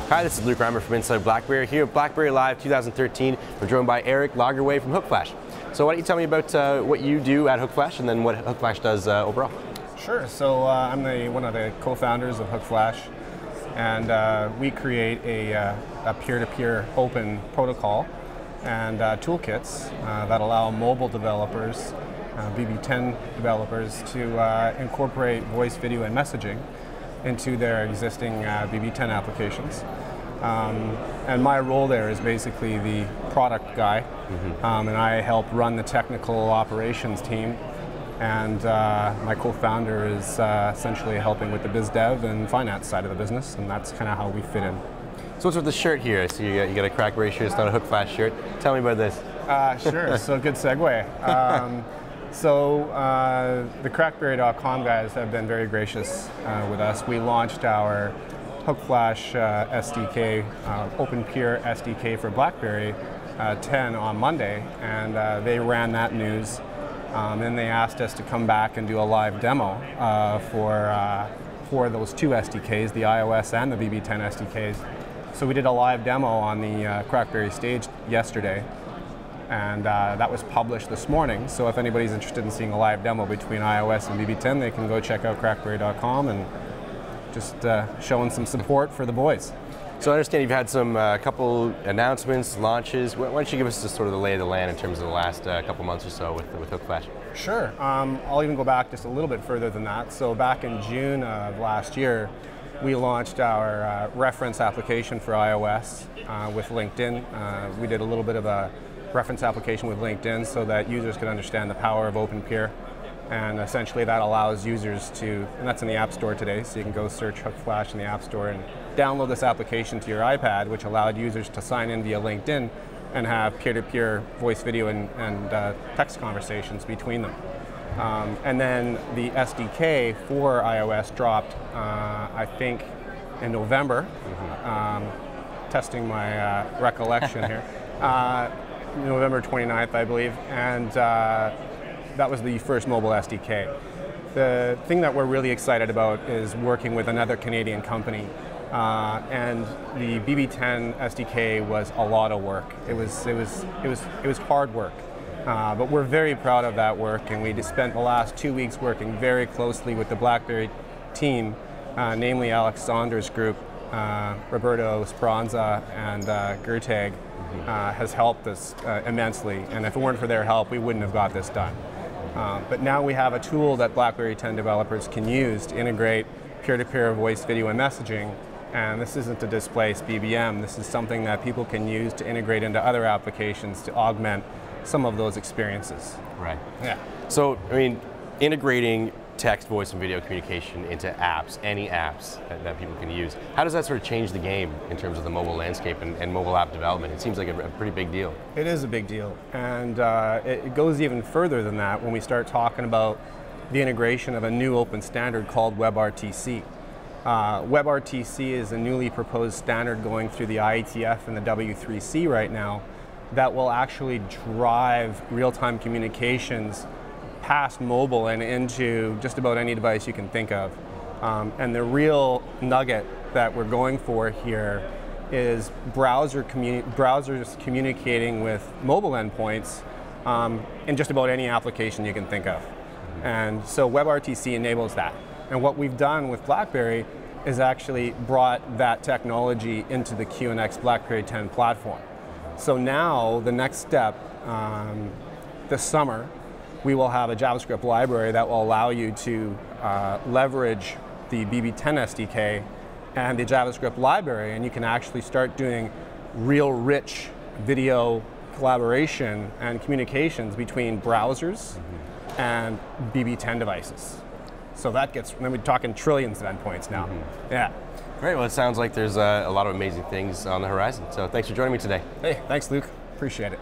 Hi, this is Luke Reimer from Inside BlackBerry here at BlackBerry Live 2013. We're joined by Erik Lagerway from Hookflash. So why don't you tell me about what you do at Hookflash and then what Hookflash does overall? Sure. So I'm one of the co-founders of Hookflash, and we create a peer-to-peer open protocol and toolkits that allow mobile developers, BB10 developers, to incorporate voice, video, and messaging into their existing BB10 applications. And my role there is basically the product guy, and I help run the technical operations team, and my co-founder is essentially helping with the biz dev and finance side of the business, and that's kind of how we fit in. So what's with the shirt here? I see you got a BlackBerry shirt, it's not a Hookflash shirt. Tell me about this. Sure, so good segue. So the crackberry.com guys have been very gracious with us. We launched our Hookflash SDK, Open Peer SDK for BlackBerry 10 on Monday, and they ran that news. Then they asked us to come back and do a live demo for those two SDKs, the iOS and the BB10 SDKs. So we did a live demo on the crackberry stage yesterday, and that was published this morning. So if anybody's interested in seeing a live demo between iOS and BB10, they can go check out crackberry.com and just showing some support for the boys. So I understand you've had some couple announcements, launches. Why don't you give us sort of the lay of the land in terms of the last couple months or so with Hookflash? Sure. I'll even go back just a little bit further than that. So back in June of last year, we launched our reference application for iOS with LinkedIn. We did a little bit of a reference application with LinkedIn so that users could understand the power of Open Peer. And essentially that allows users to, and that's in the App Store today, so you can go search Hookflash in the App Store and download this application to your iPad, which allowed users to sign in via LinkedIn and have peer-to-peer voice, video, and text conversations between them. And then the SDK for iOS dropped, I think, in November, testing my recollection here. November 29th, I believe, and that was the first mobile SDK. The thing that we're really excited about is working with another Canadian company, and the BB10 SDK was a lot of work. It was hard work, but we're very proud of that work, and we just spent the last 2 weeks working very closely with the BlackBerry team, namely Alex Saunders' group. Roberto Speranza and Gurtej has helped us immensely, and if it weren't for their help, we wouldn't have got this done. But now we have a tool that BlackBerry 10 developers can use to integrate peer-to-peer voice, video, and messaging, and this isn't to displace BBM. This is something that people can use to integrate into other applications to augment some of those experiences. Right. Yeah. So, I mean, integrating text, voice, and video communication into apps, any apps that people can use. How does that sort of change the game in terms of the mobile landscape and mobile app development? It seems like a pretty big deal. It is a big deal, and it goes even further than that when we start talking about the integration of a new open standard called WebRTC. WebRTC is a newly proposed standard going through the IETF and the W3C right now that will actually drive real-time communications past mobile and into just about any device you can think of. And the real nugget that we're going for here is browsers communicating with mobile endpoints in just about any application you can think of. And so WebRTC enables that. And what we've done with BlackBerry is actually brought that technology into the QNX BlackBerry 10 platform. So now the next step this summer, we will have a JavaScript library that will allow you to leverage the BB10 SDK and the JavaScript library, and you can actually start doing real rich video collaboration and communications between browsers and BB10 devices. So that gets, then we're talking trillions of endpoints now. Yeah. Great, well it sounds like there's a lot of amazing things on the horizon. So thanks for joining me today. Hey, thanks Luke, appreciate it.